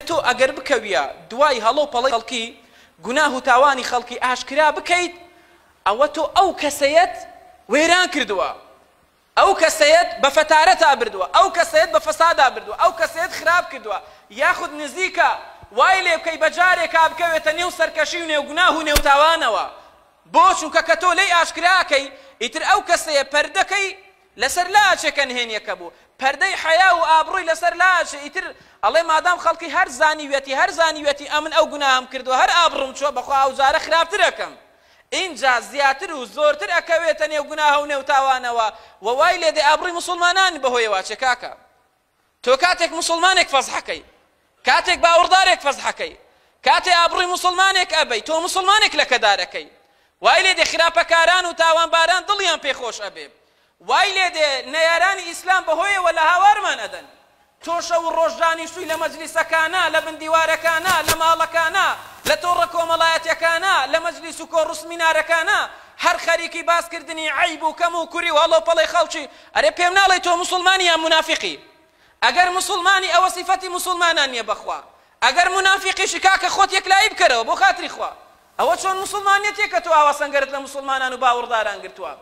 تۆ ئەگەر بکەویە دوای هەڵۆ پەڵەی خەڵکی گوناه و تاوانی خەڵکی ئاشکرا بکەیت ئەوە تۆ ئەو کەسەیەت وێران کردووە، ئەو کەسەیەت بە فەتارەتا بردووە، ئەو کەسەیەت بە فەسادا بردووە، ئەو کەسەیەت خراپ کردووە، یاخود نزیکە وای لێ بکەی بەجارێکا بکەوێتە نێو سەرکەشی و نێو گوناه و نێو تاوانەوە. بۆ چونکە کە تۆ لێی ئاشکراکەی ئیتر ئەو کەسەیە پەردەکەی لەسەر لاشێکە نهێنیەکە بوو، پەردەی حەیا و ئابڕووی لەسەر لاشێ، ئیتر ئەڵێ مادام خەڵکی هەر زانیوێتی ئەمن ئەو گوناهم کردووە هەر ئابڕووم چووە بەخوا ئەو جارە خراپترەکەم، اینجا زیاتر و زۆرتر ئەکەوێتە نێو گوناه و نێو تاوانەوە و وای لێ دێ ئابڕووی مسلمانان بەهۆیەوە چێ کاکە. تۆ کاتێک مسلمانێک فەزحەکەی، کاتێک باوەڕدارێک فەزحەکەی، کاتێ ئابڕووی مسلمانێک ئەبەی تۆ مسلمانێک لەکەدارەکەی، وای لێ دێ خراپەکاران و تاوانباران دڵیان پێخۆش ئەبێ، وای لێ دێ نەیارانی ئیسلام بەهۆیەوە لە هاوارمان ئەدەن. تۆ شەو و ڕۆژدانی شووی لە مەجلیسەکانە، لە بندیوارەکانە، لە ماڵەکانە، لە تۆڕە کۆمەڵایەتیەکانە، لە مەجلیس و کۆڕوسمینارەکانە هەر خەریکی باسکردنی عیب و کەم و کوری و هەڵۆپەڵەی خەڵکی. ئەرێ پێم ناڵێ تۆ مسلمانی یان منافقی؟ ئەگەر مسلمانی ئەوە سیفەتی مسلمانان نییە بەخوا، ئەگەر منافقیشی کاکە خۆت یەکلایی بکەرەوە بۆ خاتری خوا. ئەوە چۆن مسلمانیەتێکە تۆ ئاوا سەنگەرت لە مسلمانان و باوەڕداران گرتووە؟